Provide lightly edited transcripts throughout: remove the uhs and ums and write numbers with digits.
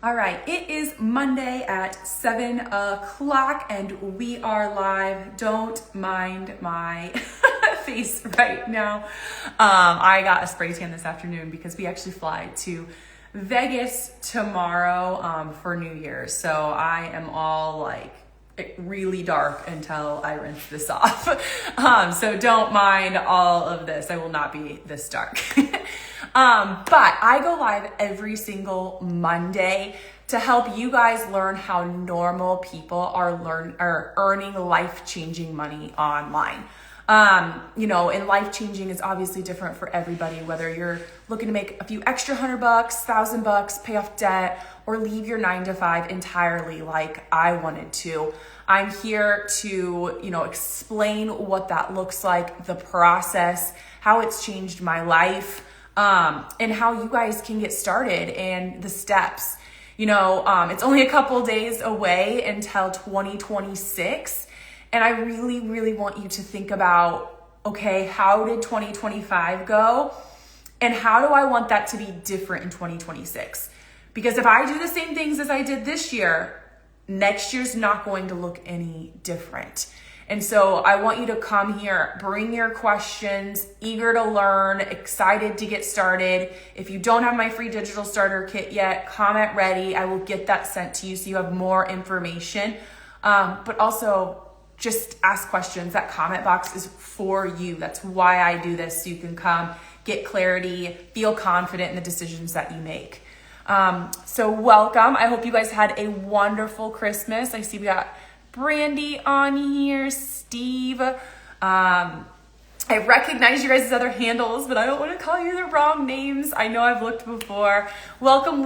All right, it is Monday at 7 o'clock and we are live. Don't mind my face right now. I got a spray tan this afternoon because we actually fly to Vegas tomorrow for New Year's. So I am all like really dark until I rinse this off. So don't mind all of this. I will not be this dark. But I go live every single Monday to help you guys learn how normal people are earning life-changing money online. And life-changing is obviously different for everybody, whether you're looking to make a few extra $100, $1,000, pay off debt, or leave your 9-to-5 entirely like I wanted to. I'm here to, explain what that looks like, the process, how it's changed my life, and how you guys can get started and the steps. It's only a couple days away until 2026. And I really, really want you to think about, okay, how did 2025 go? And how do I want that to be different in 2026? Because if I do the same things as I did this year, next year's not going to look any different. And so I want you to come here, bring your questions, eager to learn, excited to get started. If you don't have my free digital starter kit yet, comment ready. I will get that sent to you so you have more information. But also just ask questions. That comment box is for you. That's why I do this, so you can come, get clarity, feel confident in the decisions that you make. So welcome. I hope you guys had a wonderful Christmas. I see we got Brandy on here, Steve. I recognize you guys' other handles, but I don't want to call you the wrong names. I know I've looked before. Welcome.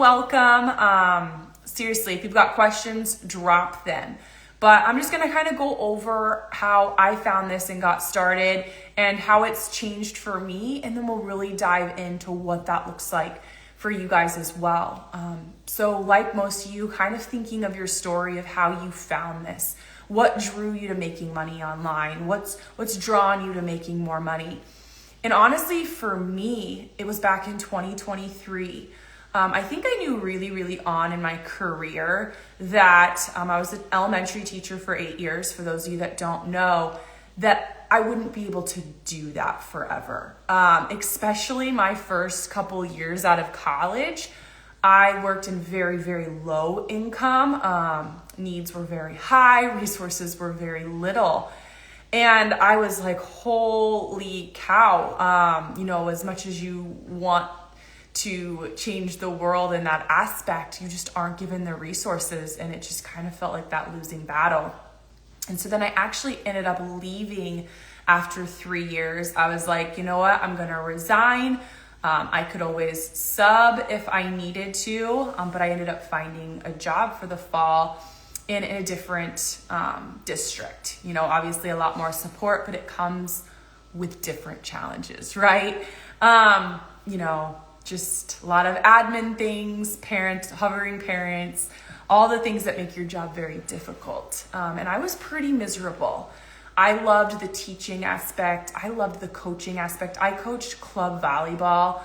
Seriously, if you've got questions, drop them. But I'm just going to kind of go over how I found this and got started and how it's changed for me. And then we'll really dive into what that looks like for you guys as well. So like most of you, kind of thinking of your story of how you found this. What drew you to making money online? What's drawn you to making more money? And honestly, for me, it was back in 2023. I think I knew really, really on in my career that I was an elementary teacher for 8 years. For those of you that don't know, that I wouldn't be able to do that forever. Especially my first couple years out of college, I worked in very, very low income. Needs were very high, resources were very little. And I was like, holy cow, as much as you want to change the world in that aspect, you just aren't given the resources. And it just kind of felt like that losing battle. And so then I actually ended up leaving after 3 years. I was like, you know what, I'm going to resign. I could always sub if I needed to, but I ended up finding a job for the fall in a different district. Obviously a lot more support, but it comes with different challenges, right? Just a lot of admin things, hovering parents, all the things that make your job very difficult. And I was pretty miserable. I loved the teaching aspect. I loved the coaching aspect. I coached club volleyball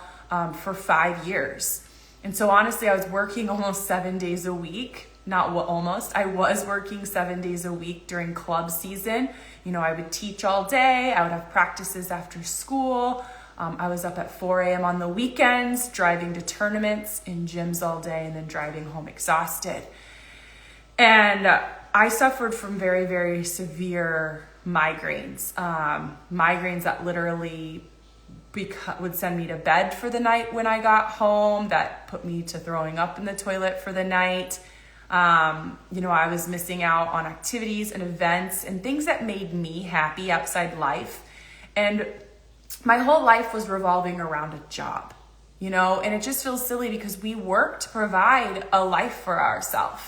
for 5 years. And so honestly, I was working almost 7 days a week. I was working 7 days a week during club season. I would teach all day. I would have practices after school. I was up at 4 a.m. on the weekends, driving to tournaments in gyms all day and then driving home exhausted. And I suffered from very, very severe migraines. Migraines that literally would send me to bed for the night when I got home, that put me to throwing up in the toilet for the night. I was missing out on activities and events and things that made me happy outside life. And my whole life was revolving around a job, and it just feels silly because we work to provide a life for ourselves.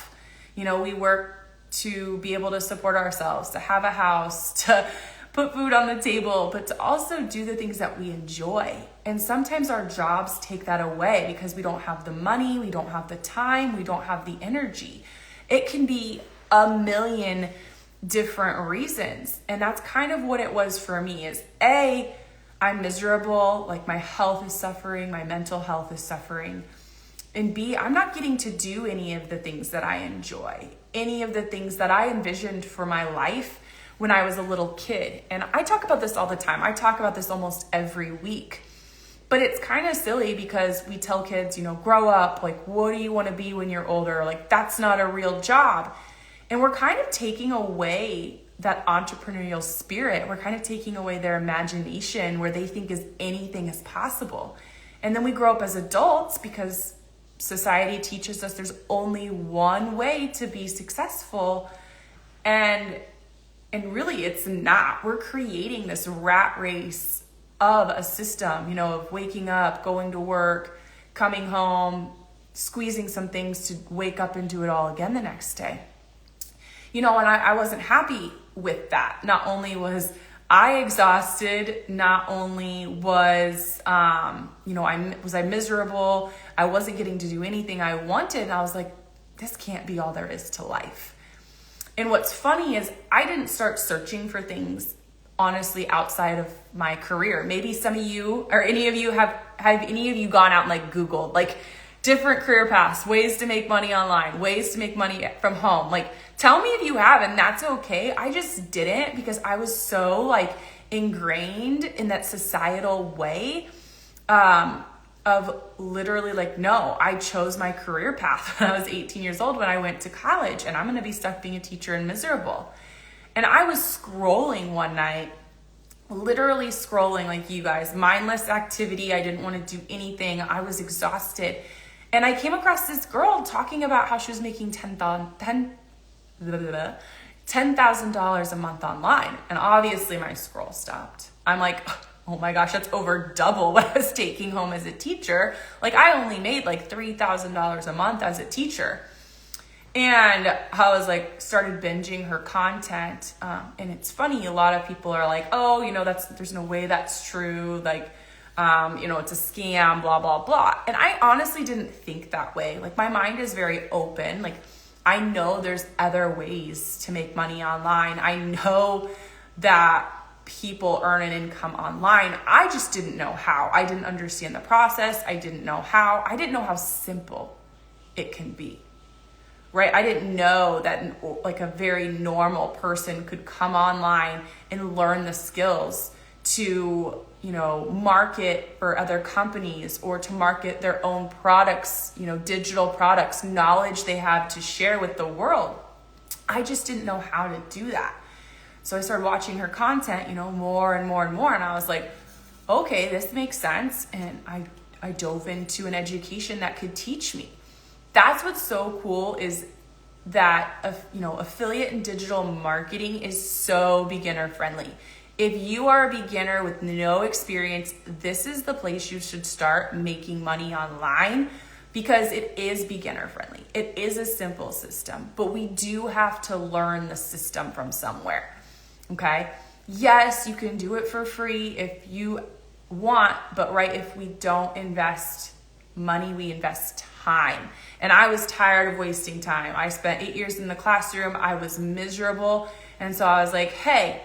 We work to be able to support ourselves, to have a house, to put food on the table, but to also do the things that we enjoy. And sometimes our jobs take that away because we don't have the money, we don't have the time, we don't have the energy. It can be a million different reasons. And that's kind of what it was for me is I'm miserable, like my health is suffering, my mental health is suffering. And B, I'm not getting to do any of the things that I enjoy, any of the things that I envisioned for my life when I was a little kid. And I talk about this all the time. I talk about this almost every week. But it's kind of silly because we tell kids, grow up, like, what do you want to be when you're older? Like, that's not a real job. And we're kind of taking away that entrepreneurial spirit. We're kind of taking away their imagination where they think anything is possible. And then we grow up as adults because society teaches us there's only one way to be successful. And really it's not. We're creating this rat race of a system, of waking up, going to work, coming home, squeezing some things to wake up and do it all again the next day. And I wasn't happy with that. Not only was I exhausted, not only was, I miserable, I wasn't getting to do anything I wanted. And I was like, this can't be all there is to life. And what's funny is I didn't start searching for things honestly outside of my career. Maybe some of you or any of you have any of you gone out and like Googled like different career paths, ways to make money online, ways to make money from home. Like, tell me if you have, and that's okay. I just didn't because I was so like ingrained in that societal way of literally like, no, I chose my career path when I was 18 years old when I went to college, and I'm going to be stuck being a teacher and miserable. And I was scrolling one night, literally scrolling like you guys, mindless activity. I didn't want to do anything. I was exhausted. And I came across this girl talking about how she was making $10,000 a month online. And obviously my scroll stopped. I'm like, oh my gosh, that's over double what I was taking home as a teacher. Like, I only made like $3,000 a month as a teacher. And I was like, started binging her content. And it's funny, a lot of people are like, oh, there's no way that's true. Like, it's a scam, blah, blah, blah. And I honestly didn't think that way. Like, my mind is very open. Like, I know there's other ways to make money online. I know that people earn an income online. I just didn't know how. I didn't understand the process. I didn't know how. I didn't know how simple it can be. Right? I didn't know that like a very normal person could come online and learn the skills to, market for other companies or to market their own products, digital products, knowledge they have to share with the world. I just didn't know how to do that. So I started watching her content, more and more and more. And I was like, okay, this makes sense. And I dove into an education that could teach me. That's what's so cool is that, affiliate and digital marketing is so beginner friendly. If you are a beginner with no experience, this is the place you should start making money online because it is beginner friendly. It is a simple system, but we do have to learn the system from somewhere. Okay? Yes, you can do it for free if you want, but if we don't invest money, we invest time. And I was tired of wasting time. I spent 8 years in the classroom. I was miserable. And so I was like, hey,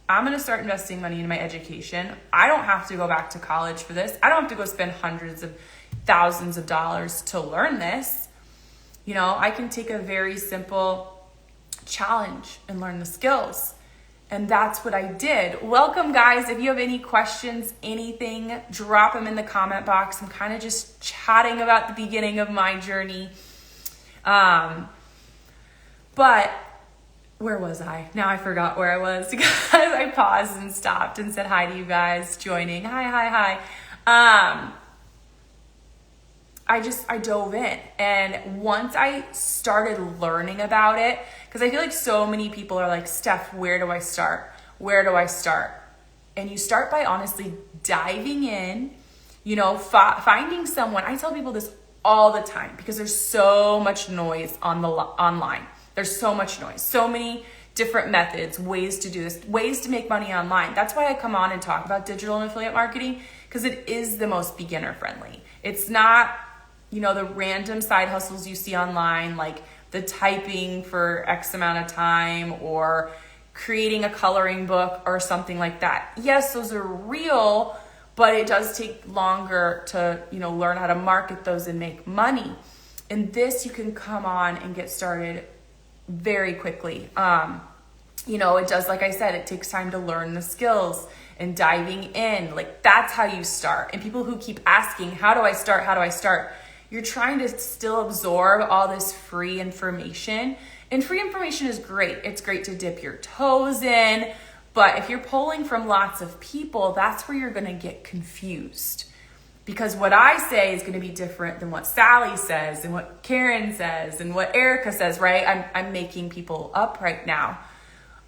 I'm going to start investing money in my education. I don't have to go back to college for this. I don't have to go spend hundreds of thousands of dollars to learn this. I can take a very simple challenge and learn the skills. And that's what I did. Welcome, guys. If you have any questions, anything, drop them in the comment box. I'm kind of just chatting about the beginning of my journey. But where was I? Now I forgot where I was because I paused and stopped and said hi to you guys joining. Hi. I dove in. And once I started learning about it, because I feel like so many people are like, Steph, where do I start? Where do I start? And you start by honestly diving in, finding someone. I tell people this all the time because there's so much noise online. There's so much noise, so many different methods, ways to do this, ways to make money online. That's why I come on and talk about digital and affiliate marketing because it is the most beginner friendly. It's not, the random side hustles you see online, like the typing for X amount of time or creating a coloring book or something like that. Yes, those are real, but it does take longer to, learn how to market those and make money. And this, you can come on and get started very quickly. It does, like I said, it takes time to learn the skills and diving in. Like, that's how you start. And people who keep asking, how do I start? How do I start? You're trying to still absorb all this free information. And free information is great. It's great to dip your toes in. But if you're pulling from lots of people, that's where you're going to get confused. Because what I say is going to be different than what Sally says and what Karen says and what Erica says, right? I'm making people up right now.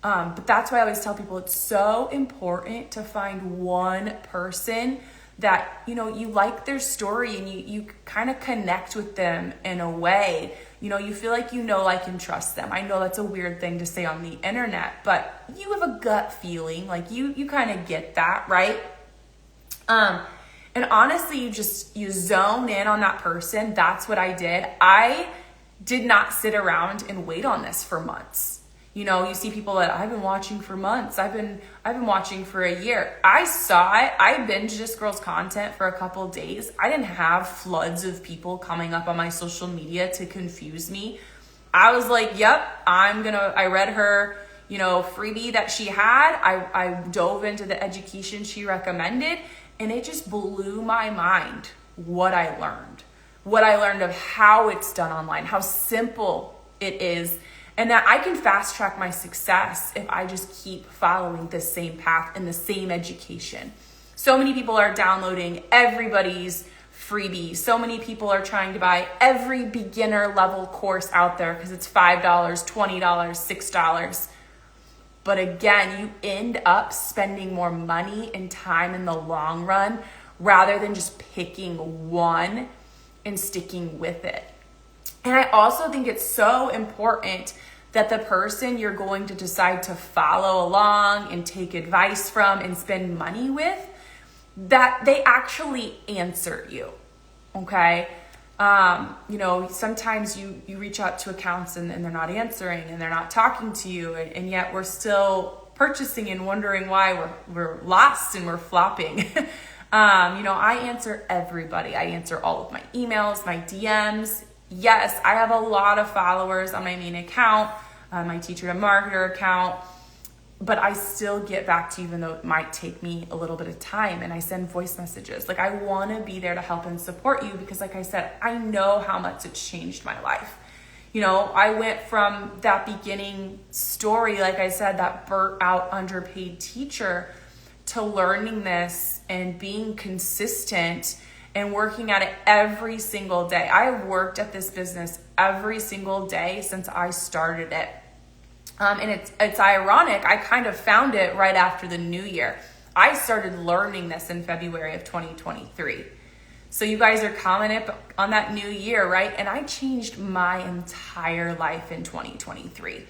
But that's why I always tell people it's so important to find one person that, you like their story and you kind of connect with them in a way. You feel like like, and trust them. I know that's a weird thing to say on the internet, but you have a gut feeling, like you kind of get that, right? And honestly, you zone in on that person. That's what I did. I did not sit around and wait on this for months. You see people that I've been watching for months. I've been watching for a year. I saw it. I binged this girl's content for a couple of days. I didn't have floods of people coming up on my social media to confuse me. I was like, yep, I read her, freebie that she had. I dove into the education she recommended, and it just blew my mind what I learned of how it's done online, how simple it is. And that I can fast track my success if I just keep following the same path and the same education. So many people are downloading everybody's freebie. So many people are trying to buy every beginner level course out there because it's $5, $20, $6. But again, you end up spending more money and time in the long run rather than just picking one and sticking with it. And I also think it's so important that the person you're going to decide to follow along and take advice from and spend money with, that they actually answer you, okay? Sometimes you reach out to accounts and they're not answering and they're not talking to you, and yet we're still purchasing and wondering why we're lost and we're flopping. I answer everybody. I answer all of my emails, my DMs. Yes, I have a lot of followers on my main account, my teacher to marketer account, but I still get back to you even though it might take me a little bit of time, and I send voice messages. Like, I want to be there to help and support you because, like I said, I know how much it's changed my life. I went from that beginning story, like I said, that burnt out underpaid teacher, to learning this and being consistent and working at it every single day. I worked at this business every single day since I started it. And it's ironic, I kind of found it right after the new year. I started learning this in February of 2023. So you guys are coming up on that new year, right? And I changed my entire life in 2023.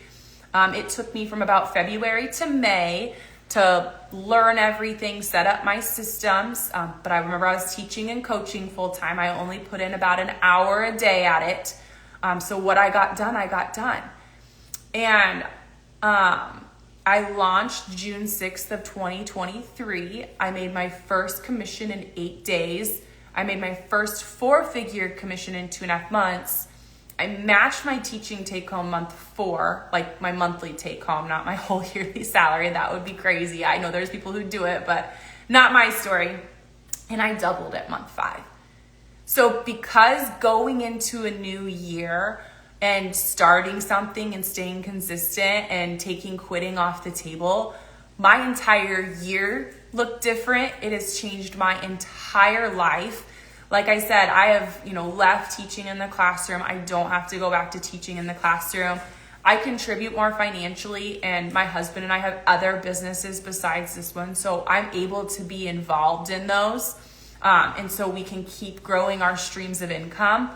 It took me from about February to May to learn everything, set up my systems. But I remember I was teaching and coaching full time. I only put in about an hour a day at it. So what I got done. And I launched June 6th of 2023. I made my first commission in 8 days. I made my first 4-figure commission in 2.5 months. I matched my teaching take-home month 4, like my monthly take-home, not my whole yearly salary. That would be crazy. I know there's people who do it, but not my story. And I doubled at month 5. So because going into a new year and starting something and staying consistent and taking quitting off the table, my entire year looked different. It has changed my entire life. Like I said, I have, left teaching in the classroom. I don't have to go back to teaching in the classroom. I contribute more financially, and my husband and I have other businesses besides this one. So I'm able to be involved in those. And so we can keep growing our streams of income.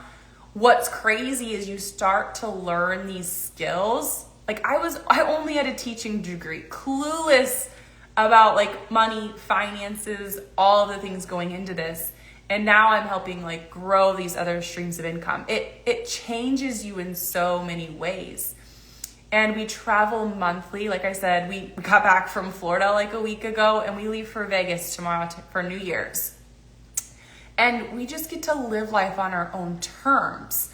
What's crazy is you start to learn these skills. Like I only had a teaching degree, clueless about like money, finances, all the things going into this. And now I'm helping like grow these other streams of income. It changes you in so many ways. And we travel monthly. Like I said, we got back from Florida like a week ago, and we leave for Vegas tomorrow for New Year's. And we just get to live life on our own terms.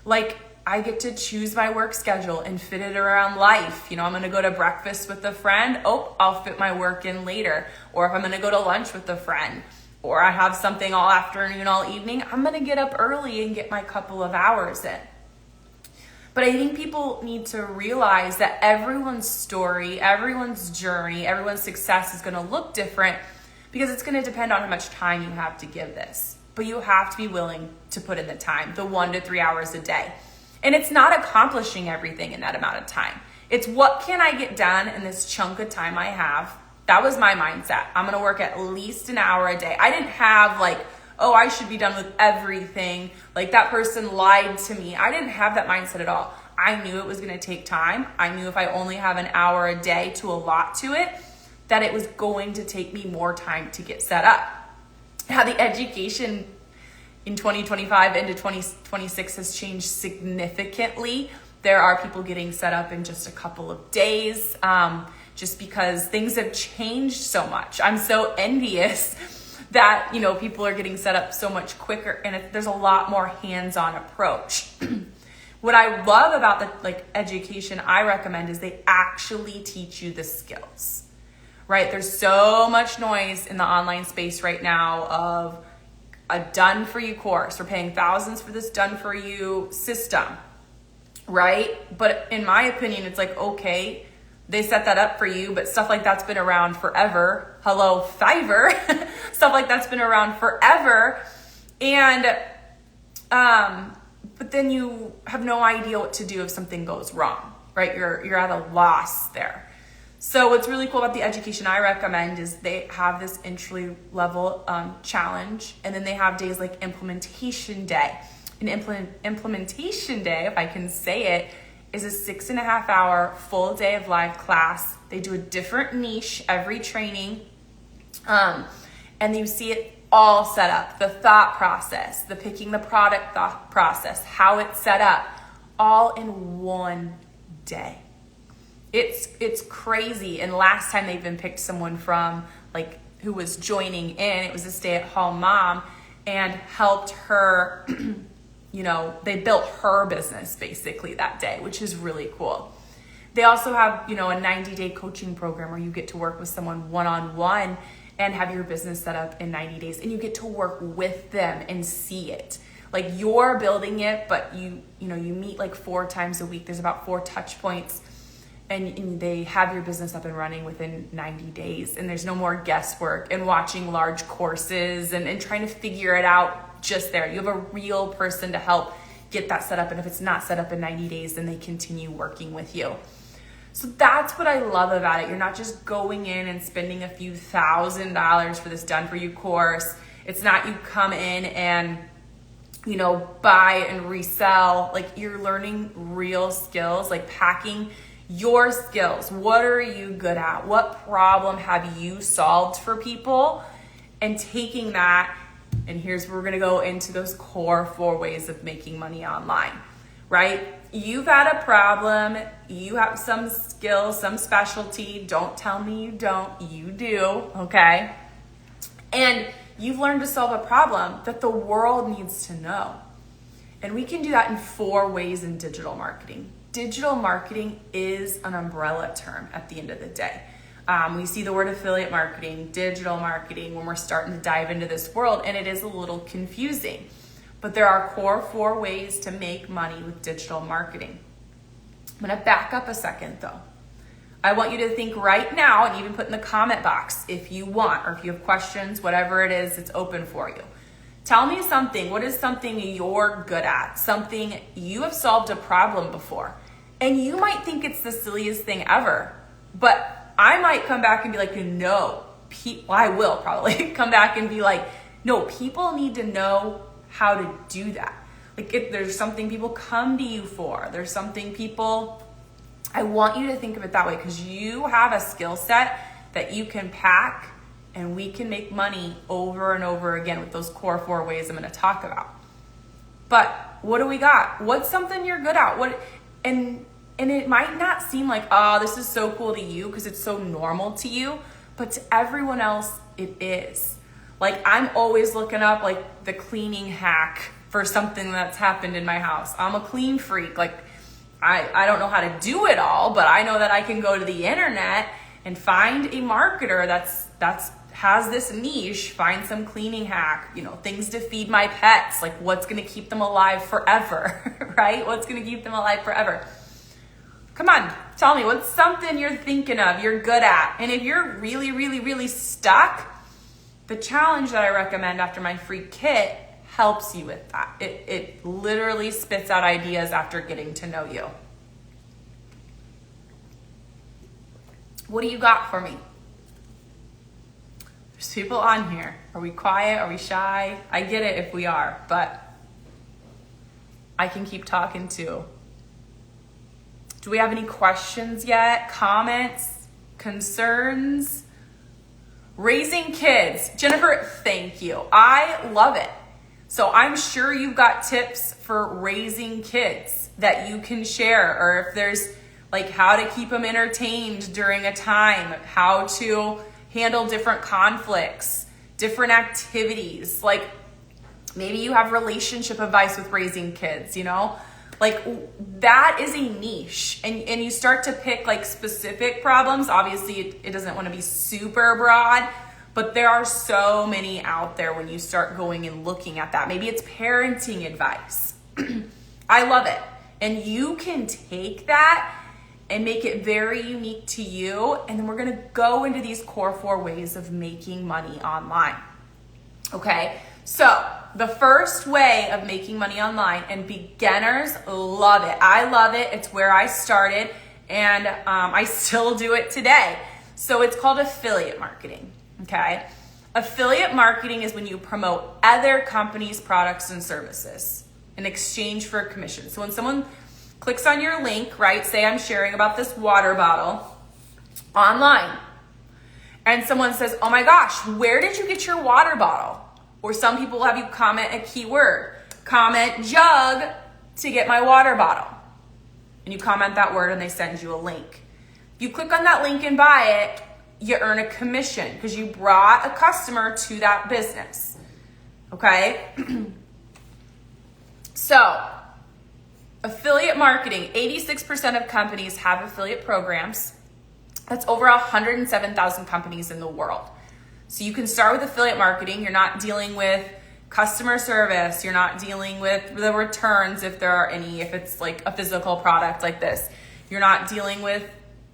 Like, I get to choose my work schedule and fit it around life. You know, I'm going to go to breakfast with a friend. Oh, I'll fit my work in later. Or if I'm going to go to lunch with a friend, or I have something all afternoon, all evening, I'm going to get up early and get my couple of hours in. But I think people need to realize that everyone's story, everyone's journey, everyone's success is going to look different, because it's going to depend on how much time you have to give this. But you have to be willing to put in the time, the 1 to 3 hours a day. And it's not accomplishing everything in that amount of time. It's what can I get done in this chunk of time I have. That was my mindset. I'm going to work at least an hour a day. I didn't have like, oh, I should be done with everything. Like that person lied to me. I didn't have that mindset at all. I knew it was going to take time. I knew if I only have an hour a day to allot to it, that it was going to take me more time to get set up. Now the education in 2025 into 2026 has changed significantly. There are people getting set up in just a couple of days, just because things have changed so much. I'm so envious that, you know, people are getting set up so much quicker, and there's a lot more hands-on approach. What I love about the education I recommend is they actually teach you the skills, right? There's so much noise in the online space right now of a done-for-you course. We're paying thousands for this done-for-you system, right? But in my opinion, it's like, okay, they set that up for you, but stuff like that's been around forever. Hello, Fiverr. Stuff like that's been around forever. And, but then you have no idea what to do if something goes wrong, right? You're at a loss there. So what's really cool about the education I recommend is they have this entry level challenge, and then they have days like implementation day. An implementation day, if I can say it, is a 6.5 hour full day of live class. They do a different niche every training, and you see it all set up. The thought process, the picking the product thought process, how it's set up, all in one day. It's crazy. And last time they even picked someone from like who was joining in, it was a stay-at-home mom, and helped her, you know, they built her business basically that day, which is really cool. They also have, you know, a 90-day coaching program where you get to work with someone one-on-one and have your business set up in 90 days, and you get to work with them and see it. Like you're building it, but you meet like 4 times a week. There's about 4 touch points. And they have your business up and running within 90 days. And there's no more guesswork and watching large courses and trying to figure it out just there. You have a real person to help get that set up. And if it's not set up in 90 days, then they continue working with you. So that's what I love about it. You're not just going in and spending a few $1,000s for this done-for-you course. It's not you come in and, you know, buy and resell. Like you're learning real skills, like packing your skills. What are you good at? What problem have you solved for people? And taking that, and here's where we're gonna go into those core 4 ways of making money online, right? You've had a problem, you have some skill, some specialty. Don't tell me you don't, you do, okay? And you've learned to solve a problem that the world needs to know. And we can do that in 4 ways in digital marketing. Digital marketing is an umbrella term at the end of the day. We see the word affiliate marketing, digital marketing when we're starting to dive into this world, and it is a little confusing. But there are core 4 ways to make money with digital marketing. I'm gonna back up a second though. I want you to think right now, and even put in the comment box if you want, or if you have questions, whatever it is, it's open for you. Tell me something. What is something you're good at? Something you have solved a problem before. And you might think it's the silliest thing ever, but I might come back and be like, no, I will probably come back and be like, no, people need to know how to do that. Like if there's something people come to you for, there's something I want you to think of it that way, because you have a skill set that you can pack, and we can make money over and over again with those core 4 ways I'm going to talk about. But what do we got? What's something you're good at? And And it might not seem like, oh, this is so cool to you because it's so normal to you, but to everyone else, it is. Like, I'm always looking up like the cleaning hack for something that's happened in my house. I'm a clean freak. Like, I don't know how to do it all, but I know that I can go to the internet and find a marketer that's has this niche, find some cleaning hack, things to feed my pets, like what's gonna keep them alive forever, right? What's gonna keep them alive forever? Come on, tell me, what's something you're thinking of, you're good at? And if you're really, really, really stuck, the challenge that I recommend after my free kit helps you with that. It literally spits out ideas after getting to know you. What do you got for me? There's people on here. Are we quiet? Are we shy? I get it if we are, but I can keep talking too. Do we have any questions yet? Comments? Concerns? Raising kids. Jennifer, thank you. I love it. So I'm sure you've got tips for raising kids that you can share, or if there's like how to keep them entertained during a time, how to handle different conflicts, different activities. Like maybe you have relationship advice with raising kids, like that is a niche, and you start to pick like specific problems. Obviously it doesn't want to be super broad, but there are so many out there when you start going and looking at that. Maybe it's parenting advice. I love it. And you can take that and make it very unique to you. And then we're gonna go into these core 4 ways of making money online. Okay, so the first way of making money online, and beginners love it. I love it. It's where I started, and I still do it today. So it's called affiliate marketing, okay? Affiliate marketing is when you promote other companies' products and services in exchange for a commission. So when someone clicks on your link, right? Say I'm sharing about this water bottle online, and someone says, oh my gosh, where did you get your water bottle? Or some people have you comment a keyword. Comment jug to get my water bottle. And you comment that word and they send you a link. If you click on that link and buy it, you earn a commission because you brought a customer to that business. Okay? So, affiliate marketing, 86% of companies have affiliate programs. That's over 107,000 companies in the world. So you can start with affiliate marketing. You're not dealing with customer service. You're not dealing with the returns if there are any, if it's like a physical product like this. You're not dealing with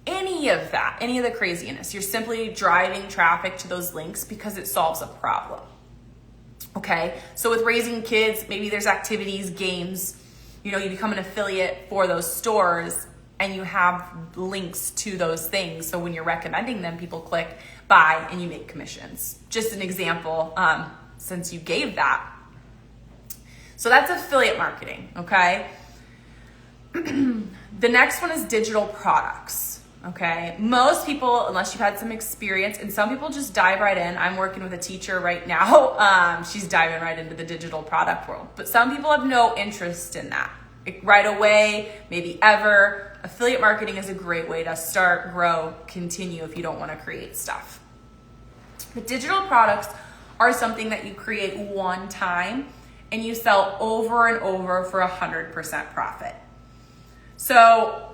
any of that, any of the craziness. You're simply driving traffic to those links because it solves a problem. Okay, so with raising kids, maybe there's activities, games, you become an affiliate for those stores and you have links to those things. So when you're recommending them, people click buy and you make commissions. Just an example, since you gave that. So that's affiliate marketing, okay? The next one is digital products, okay? Most people, unless you've had some experience, and some people just dive right in. I'm working with a teacher right now. She's diving right into the digital product world. But some people have no interest in that. Right away, maybe ever. Affiliate marketing is a great way to start, grow, continue if you don't want to create stuff. But digital products are something that you create one time and you sell over and over for 100% profit. So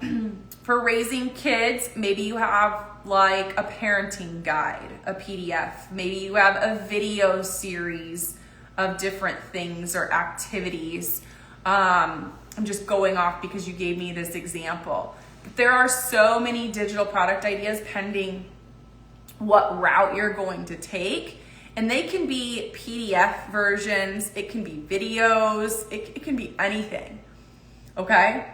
for raising kids, maybe you have like a parenting guide, a PDF. Maybe you have a video series of different things or activities. I'm just going off because you gave me this example. But there are so many digital product ideas pending what route you're going to take. And they can be PDF versions, it can be videos, it can be anything, okay?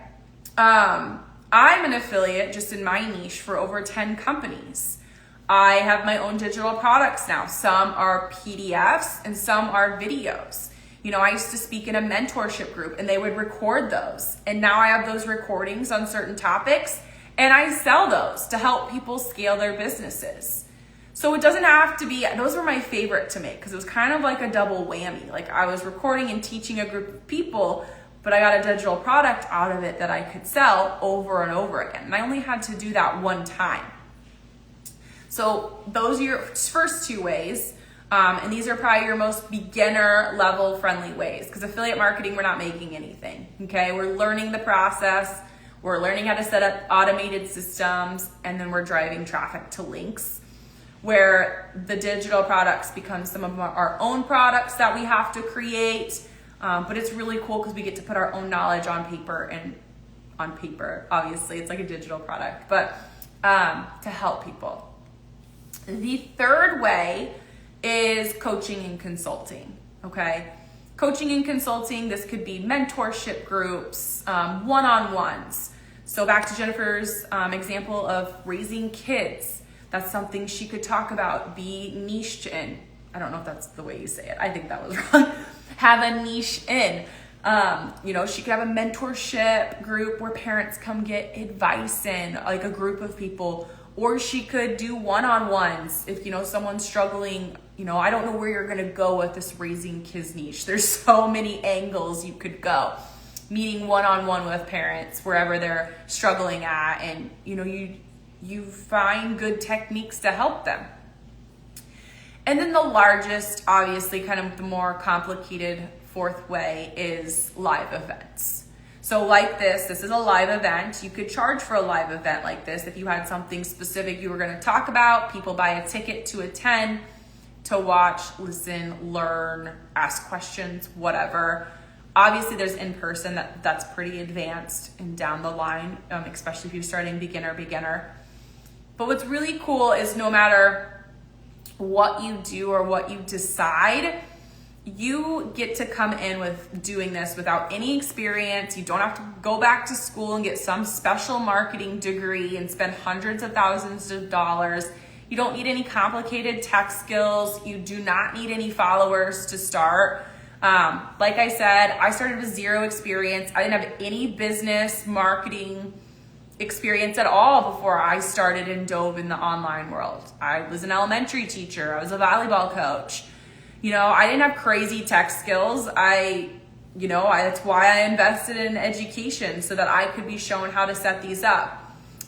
I'm an affiliate just in my niche for over 10 companies. I have my own digital products now. Some are PDFs and some are videos. I used to speak in a mentorship group and they would record those. And now I have those recordings on certain topics and I sell those to help people scale their businesses. So it doesn't have to be, those were my favorite to make because it was kind of like a double whammy. Like I was recording and teaching a group of people, but I got a digital product out of it that I could sell over and over again. And I only had to do that one time. So those are your first two ways. And these are probably your most beginner level friendly ways, because affiliate marketing, we're not making anything, okay? We're learning the process. We're learning how to set up automated systems, and then we're driving traffic to links, where the digital products become some of our own products that we have to create. But it's really cool because we get to put our own knowledge on paper, and on paper, obviously, it's like a digital product, but to help people. The third way is coaching and consulting, okay? Coaching and consulting, this could be mentorship groups, one-on-ones. So back to Jennifer's example of raising kids. That's something she could talk about, be niched in. I don't know if that's the way you say it. I think that was wrong. Have a niche in. She could have a mentorship group where parents come get advice in, like a group of people. Or she could do one-on-ones if, someone's struggling. I don't know where you're going to go with this raising kids niche. There's so many angles you could go. Meeting one-on-one with parents wherever they're struggling at, and you find good techniques to help them. And then the largest, obviously kind of the more complicated fourth way is live events. So like this is a live event. You could charge for a live event like this if you had something specific you were going to talk about. People buy a ticket to attend, to watch, listen, learn, ask questions, whatever. Obviously there's in person that's pretty advanced and down the line, especially if you're starting beginner. But what's really cool is no matter what you do or what you decide, you get to come in with doing this without any experience. You don't have to go back to school and get some special marketing degree and spend hundreds of thousands of dollars. You don't need any complicated tech skills. You do not need any followers to start. Like I said, I started with zero experience. I didn't have any business marketing experience at all before I started and dove in the online world. I was an elementary teacher. I was a volleyball coach. I didn't have crazy tech skills. That's why I invested in education, so that I could be shown how to set these up.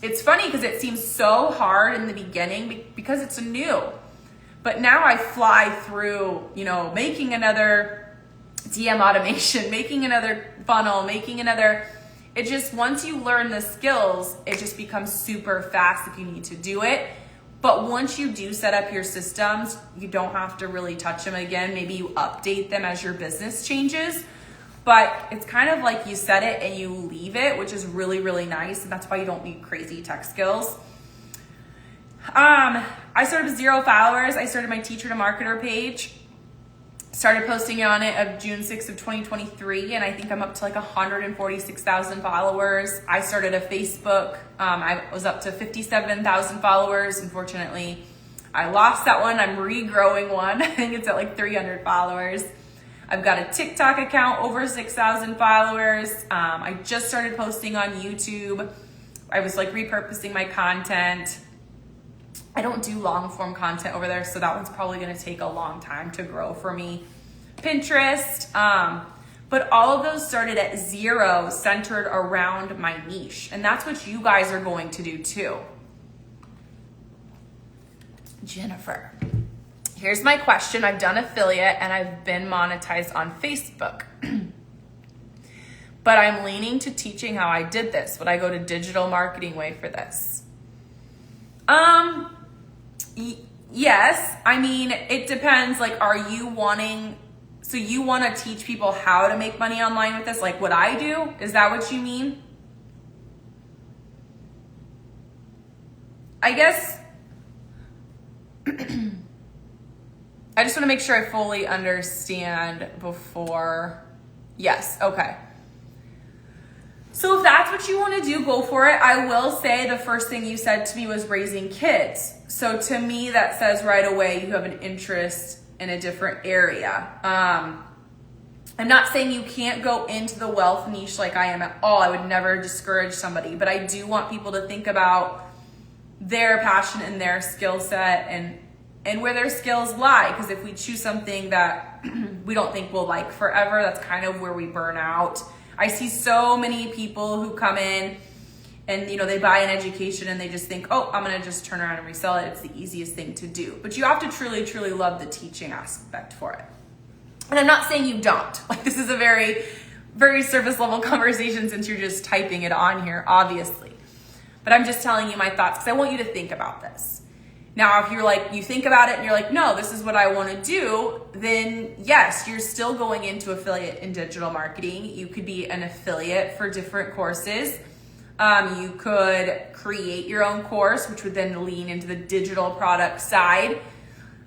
It's funny because it seems so hard in the beginning because it's new. But now I fly through, making another DM automation, making another funnel, once you learn the skills, it just becomes super fast if you need to do it. But once you do set up your systems, you don't have to really touch them again. Maybe you update them as your business changes. But it's kind of like you set it and you leave it, which is really, really nice. And that's why you don't need crazy tech skills. I started with 0 followers. I started my Teacher to Marketer page. Started posting on it of June 6th of 2023, and I think I'm up to like 146,000 followers. I started a Facebook. I was up to 57,000 followers. Unfortunately, I lost that one. I'm regrowing one. I think it's at like 300 followers. I've got a TikTok account, over 6,000 followers. I just started posting on YouTube. I was like repurposing my content. I don't do long form content over there, so that one's probably going to take a long time to grow for me. Pinterest, but all of those started at 0, centered around my niche. And that's what you guys are going to do too. Jennifer, here's my question. I've done affiliate and I've been monetized on Facebook. But I'm leaning to teaching how I did this. Would I go to digital marketing way for this? Yes. I mean, it depends. Like, so you want to teach people how to make money online with this? Like what I do? Is that what you mean? I guess, I just want to make sure I fully understand before. Yes. Okay. So if that's what you want to do, go for it. I will say the first thing you said to me was raising kids. So to me, that says right away you have an interest in a different area. I'm not saying you can't go into the wealth niche like I am at all. I would never discourage somebody, but I do want people to think about their passion and their skill set and where their skills lie. Because if we choose something that we don't think we'll like forever, that's kind of where we burn out. I see so many people who come in and, they buy an education and they just think, oh, I'm going to just turn around and resell it. It's the easiest thing to do. But you have to truly, truly love the teaching aspect for it. And I'm not saying you don't. Like, this is a very, very surface level conversation since you're just typing it on here, obviously. But I'm just telling you my thoughts because I want you to think about this. Now, if you're like, you think about it and you're like, no, this is what I want to do, then yes, you're still going into affiliate and digital marketing. You could be an affiliate for different courses. You could create your own course, which would then lean into the digital product side.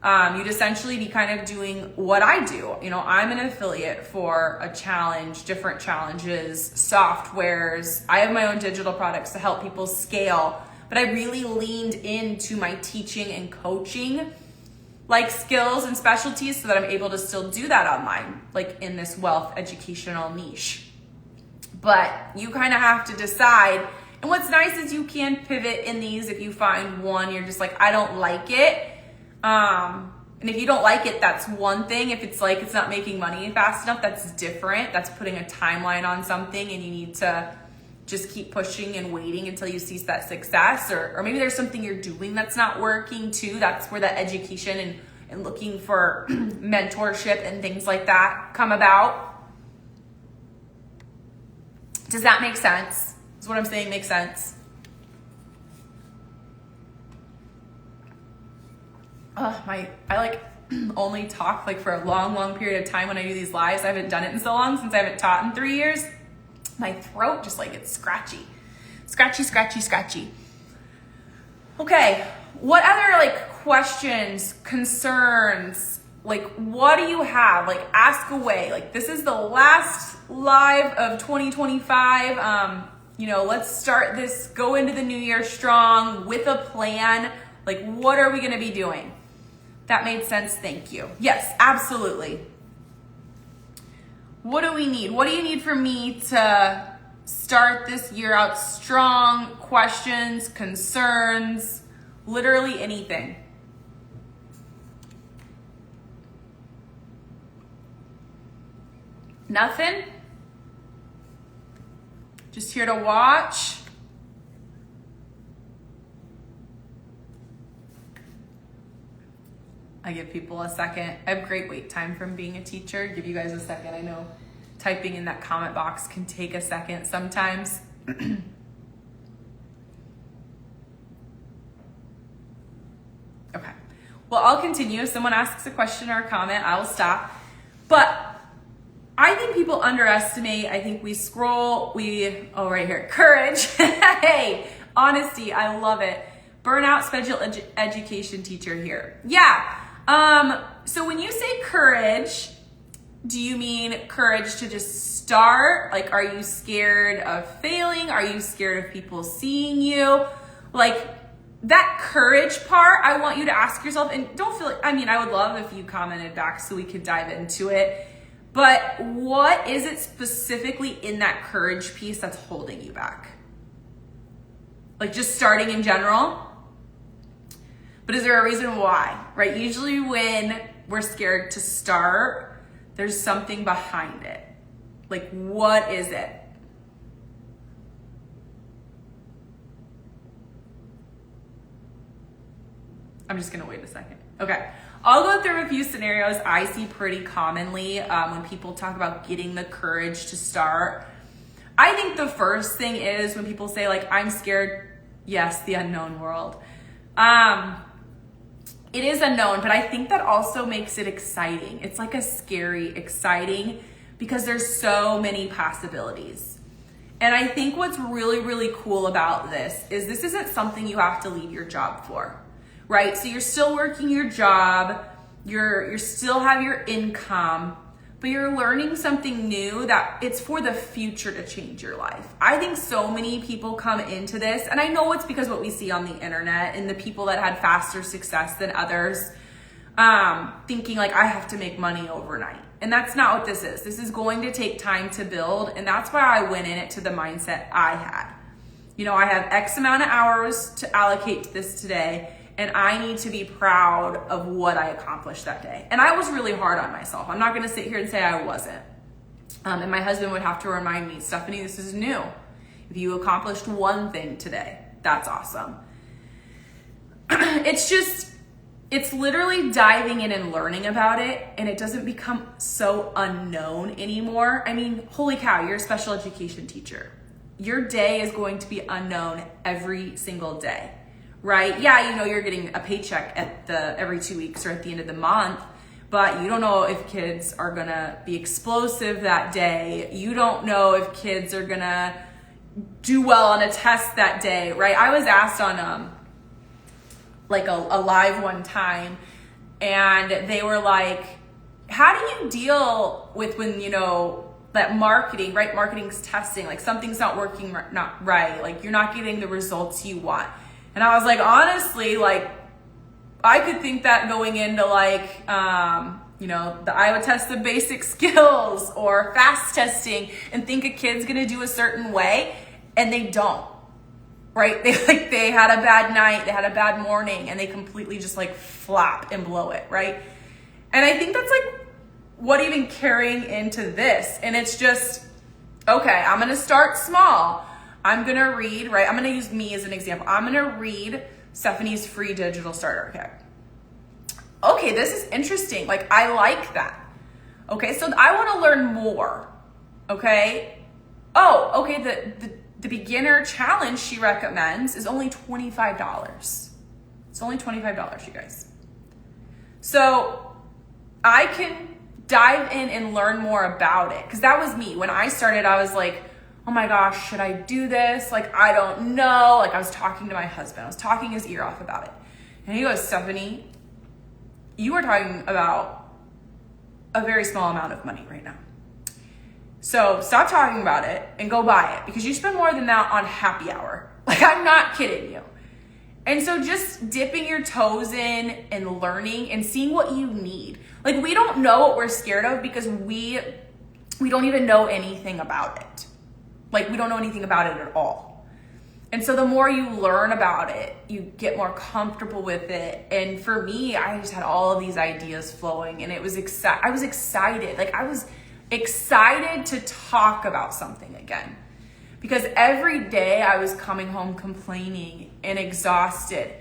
You'd essentially be kind of doing what I do. I'm an affiliate for a challenge, different challenges, softwares. I have my own digital products to help people scale, but I really leaned into my teaching and coaching like skills and specialties so that I'm able to still do that online, like in this wealth educational niche. But you kind of have to decide. And what's nice is you can pivot in these if you find one, you're just like, I don't like it. And if you don't like it, that's one thing. If it's like it's not making money fast enough, that's different. That's putting a timeline on something and you need to just keep pushing and waiting until you see that success. Or maybe there's something you're doing that's not working too. That's where that education and looking for mentorship and things like that come about. Does that make sense? Is what I'm saying make sense? I like only talk like for a long, long period of time when I do these lives. I haven't done it in so long since I haven't taught in 3 years. My throat just like gets scratchy. Scratchy. Okay, what other like questions, concerns, like what do you have? Like ask away. Like this is the last live of 2025. Let's start this, go into the new year strong with a plan. Like what are we gonna be doing? That made sense, thank you. Yes, absolutely. What do we need? What do you need from me to start this year out strong? Questions, concerns, literally anything. Nothing? Just here to watch? I give people a second. I have great wait time from being a teacher. Give you guys a second. I know typing in that comment box can take a second sometimes. Okay. Well, I'll continue. If someone asks a question or a comment, I'll stop. But I think people underestimate. I think we scroll. Right here. Courage. Hey, honesty. I love it. Burnout special education teacher here. Yeah. So when you say courage, do you mean courage to just start? Like, are you scared of failing? Are you scared of people seeing you? Like that courage part, I want you to ask yourself, and don't feel like, I would love if you commented back so we could dive into it. But what is it specifically in that courage piece that's holding you back? Like just starting in general? But is there a reason why, right? Usually when we're scared to start, there's something behind it. Like, what is it? I'm just gonna wait a second. Okay, I'll go through a few scenarios I see pretty commonly when people talk about getting the courage to start. I think the first thing is when people say like, I'm scared. Yes, the unknown world. It is unknown, but I think that also makes it exciting. It's like a scary, exciting, because there's so many possibilities. And I think what's really, really cool about this isn't something you have to leave your job for, right? So you're still working your job, you're still have your income, but you're learning something new that it's for the future to change your life. I think so many people come into this, and I know it's because what we see on the internet and the people that had faster success than others, thinking like, I have to make money overnight. And that's not what this is. This is going to take time to build, and that's why I went in it to the mindset I had. I have X amount of hours to allocate to this today, and I need to be proud of what I accomplished that day. And I was really hard on myself. I'm not gonna sit here and say I wasn't. And my husband would have to remind me, Stephanie, this is new. If you accomplished one thing today, that's awesome. It's literally diving in and learning about it, and it doesn't become so unknown anymore. I mean, holy cow, you're a special education teacher. Your day is going to be unknown every single day, right? Yeah, you know you're getting a paycheck every 2 weeks or at the end of the month, but you don't know if kids are gonna be explosive that day. You don't know if kids are gonna do well on a test that day, right? I was asked on like a live one time, and they were like, how do you deal with when, you know, that marketing, right? Marketing's testing, like something's not working not right, like you're not getting the results you want. And I was like, honestly, like I could think that going into like, you know, the Iowa test of basic skills or fast testing, and think a kid's gonna do a certain way, and they don't. Right? They had a bad night, they had a bad morning, and they completely just like flop and blow it, right? And I think that's like what even carrying into this. And it's just, okay, I'm gonna start small. I'm gonna read, right? I'm gonna use me as an example. I'm gonna read Stephanie's free digital starter kit. Okay, this is interesting. Like, I like that. Okay, so I wanna learn more. Okay? Oh, okay, the beginner challenge she recommends is only $25. It's only $25, you guys. So I can dive in and learn more about it. Because that was me. When I started, I was like, oh my gosh, should I do this? Like, I don't know. Like, I was talking to my husband. I was talking his ear off about it. And he goes, Stephanie, you are talking about a very small amount of money right now. So stop talking about it and go buy it, because you spend more than that on happy hour. Like, I'm not kidding you. And so just dipping your toes in and learning and seeing what you need. Like, we don't know what we're scared of because we don't even know anything about it. Like, we don't know anything about it at all. And so the more you learn about it, you get more comfortable with it. And for me, I just had all of these ideas flowing, and it was I was excited. Like, I was excited to talk about something again, because every day I was coming home complaining and exhausted,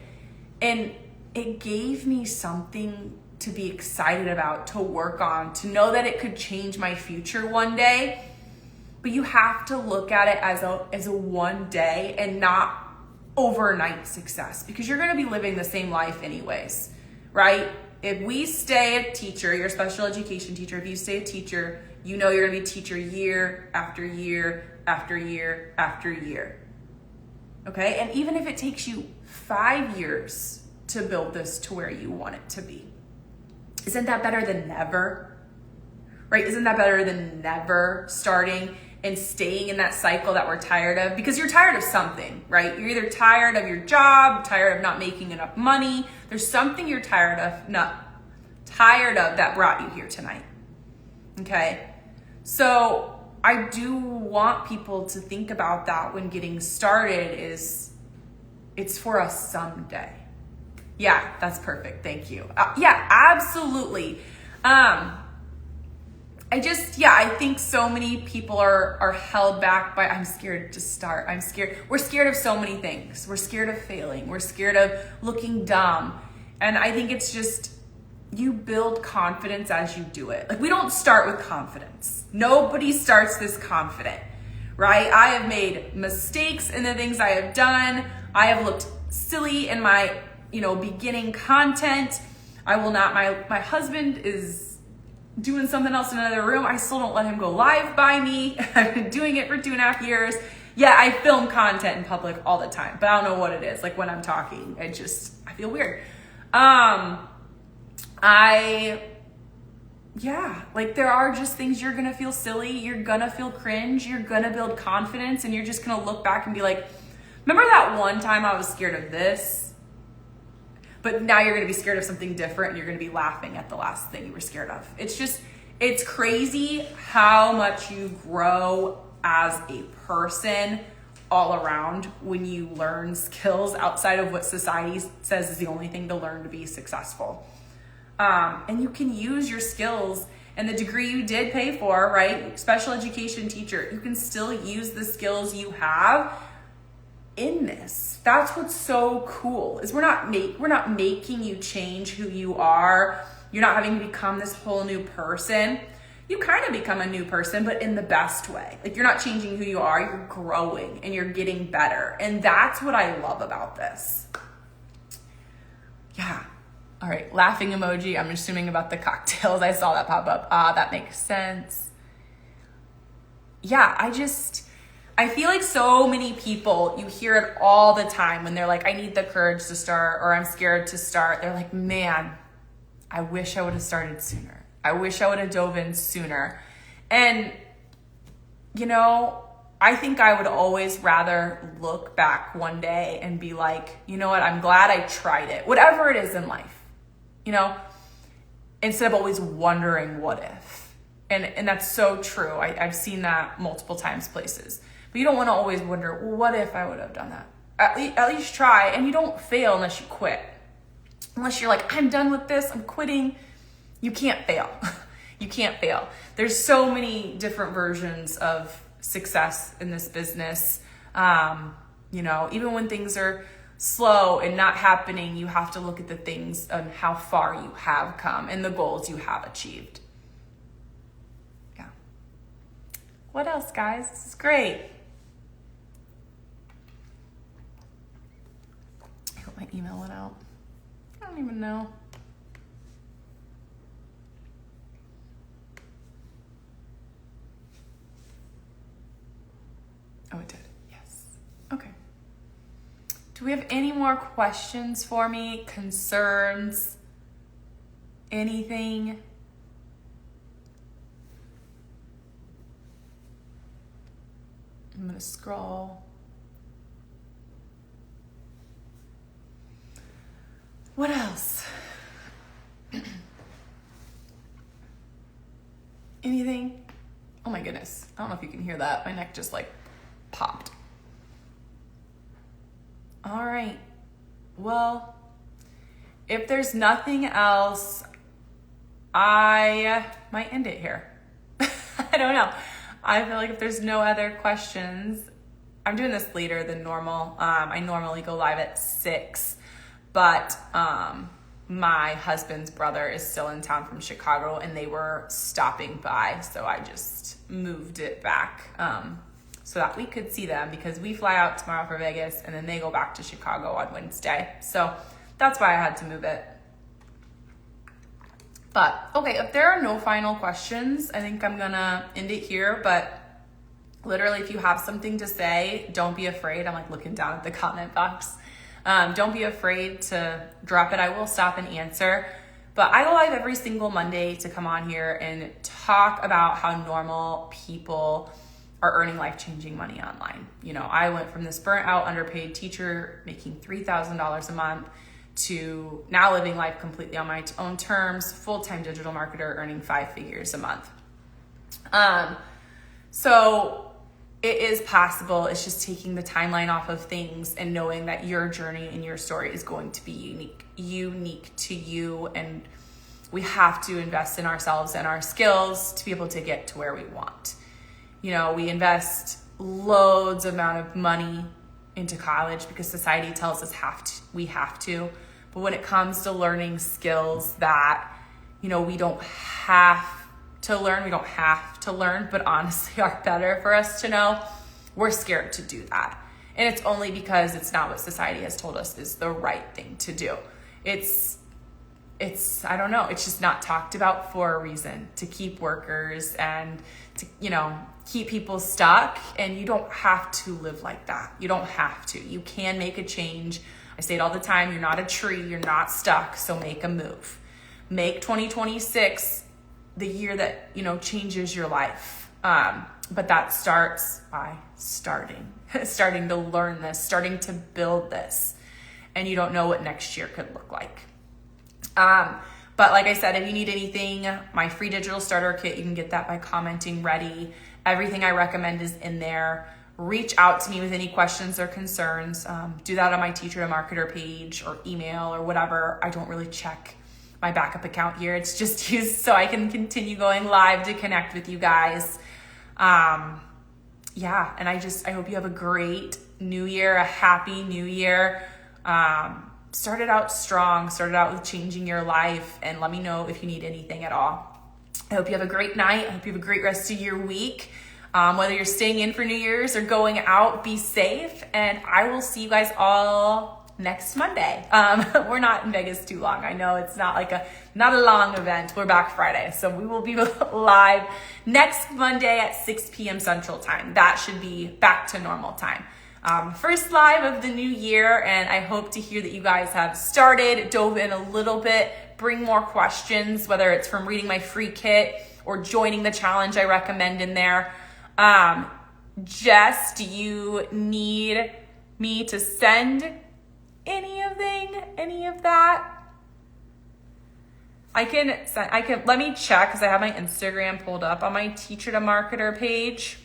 and it gave me something to be excited about, to work on, to know that it could change my future one day. But you have to look at it as a one day and not overnight success, because you're going to be living the same life anyways, right? If we stay a teacher, you're a special education teacher, if you stay a teacher, you know you're gonna be a teacher year after year after year after year. Okay? And even if it takes you 5 years to build this to where you want it to be, isn't that better than never? Right? Isn't that better than never starting and staying in that cycle that we're tired of? Because you're tired of something, right? You're either tired of your job, tired of not making enough money. There's something you're tired of that brought you here tonight. Okay? So I do want people to think about that when getting started. It's for us someday. Yeah, that's perfect. Thank you. Yeah, absolutely. I think so many people are held back by, I'm scared to start. I'm scared. We're scared of so many things. We're scared of failing. We're scared of looking dumb. And I think it's just, you build confidence as you do it. Like, we don't start with confidence. Nobody starts this confident, right? I have made mistakes in the things I have done. I have looked silly in my, beginning content. I will not, my husband is doing something else in another room. I still don't let him go live by me. I've been doing it for 2.5 years. Yeah, I film content in public all the time, but I don't know what it is. Like, when I'm talking, I feel weird. There are just things you're gonna feel silly, you're gonna feel cringe, you're gonna build confidence, and you're just gonna look back and be like, remember that one time I was scared of this? But now you're gonna be scared of something different, and you're gonna be laughing at the last thing you were scared of. It's crazy how much you grow as a person all around when you learn skills outside of what society says is the only thing to learn to be successful. And you can use your skills And the degree you did pay for, right? Special education teacher, you can still use the skills you have in this. That's what's so cool, is we're not making you change who you are. You're not having to become this whole new person. You kind of become a new person, but in the best way. Like, you're not changing who you are, you're growing and you're getting better. And that's what I love about this. Yeah. All right, laughing emoji. I'm assuming about the cocktails. I saw that pop up. That makes sense. Yeah, I feel like so many people, you hear it all the time when they're like, I need the courage to start, or I'm scared to start. They're like, man, I wish I would have started sooner. I wish I would have dove in sooner. And, you know, I think I would always rather look back one day and be like, you know what, I'm glad I tried it. Whatever it is in life, you know, instead of always wondering what if. And that's so true. I've seen that multiple times places. But you don't want to always wonder, well, what if I would have done that? At least try. And you don't fail unless you quit. Unless you're like, I'm done with this, I'm quitting. You can't fail. You can't fail. There's so many different versions of success in this business. You know, even when things are slow and not happening, you have to look at the things and how far you have come and the goals you have achieved. Yeah. What else, guys? This is great. I hope my email went out. I don't even know. Oh, it did. Yes. Okay. Do we have any more questions for me? Concerns? Anything? I'm going to scroll. What else? Anything? Oh my goodness. I don't know if you can hear that. My neck just like popped. All right. Well, if there's nothing else, I might end it here. I don't know. I feel like if there's no other questions, I'm doing this later than normal. I normally go live at 6, but my husband's brother is still in town from Chicago and they were stopping by. So I just moved it back so that we could see them, because we fly out tomorrow for Vegas and then they go back to Chicago on Wednesday. So that's why I had to move it. But okay, if there are no final questions, I think I'm gonna end it here. But literally, if you have something to say, don't be afraid. I'm like looking down at the comment box. Don't be afraid to drop it. I will stop and answer. But I go live every single Monday to come on here and talk about how normal people are earning life-changing money online. You know, I went from this burnt out, underpaid teacher making $3,000 a month to now living life completely on my own terms, full-time digital marketer earning 5 figures a month. So it is possible. It's just taking the timeline off of things and knowing that your journey and your story is going to be unique to you. And we have to invest in ourselves and our skills to be able to get to where we want. You know, we invest loads amount of money into college because society tells us we have to. But when it comes to learning skills that, you know, we don't have to learn, but honestly are better for us to know, we're scared to do that. And it's only because it's not what society has told us is the right thing to do. It's I don't know, it's just not talked about for a reason, to keep workers and to, you know, keep people stuck. And you don't have to live like that. You don't have to. You can make a change. I say it all the time, you're not a tree, you're not stuck, so make a move. Make 2026 the year that, you know, changes your life. But that starts by starting to learn this, starting to build this. And you don't know what next year could look like. But like I said, if you need anything, my free digital starter kit, you can get that by commenting ready. Everything I recommend is in there. Reach out to me with any questions or concerns. Do that on my Teacher to Marketer page or email or whatever. I don't really check my backup account here. It's just used so I can continue going live to connect with you guys. Yeah, and I hope you have a great new year, a happy new year. Started out strong, started out with changing your life, and let me know if you need anything at all. I hope you have a great night. I hope you have a great rest of your week. Whether you're staying in for New Year's or going out, be safe, and I will see you guys all next Monday. We're not in Vegas too long. I know it's not a long event. We're back Friday. So we will be live next Monday at 6 p.m. Central Time. That should be back to normal time. First live of the new year, and I hope to hear that you guys have started, dove in a little bit, bring more questions, whether it's from reading my free kit or joining the challenge I recommend in there. Jess, do you need me to send any of that? I can, let me check, because I have my Instagram pulled up on my Teacher to Marketer page.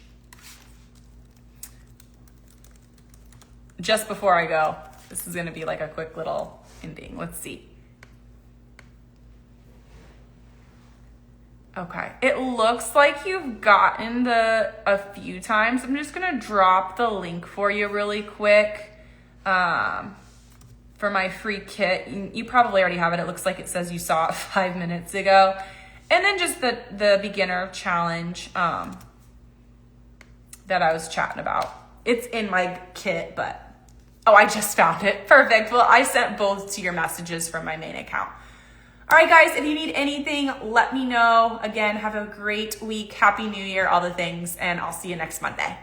Just before I go, this is going to be like a quick little ending. Let's see. Okay, it looks like you've gotten a few times. I'm just going to drop the link for you really quick for my free kit. You probably already have it. It looks like it says you saw it 5 minutes ago. And then just the beginner challenge that I was chatting about. It's in my kit, but oh, I just found it. Perfect. Well, I sent both to your messages from my main account. All right, guys, if you need anything, let me know. Again, have a great week. Happy New Year, all the things, and I'll see you next Monday.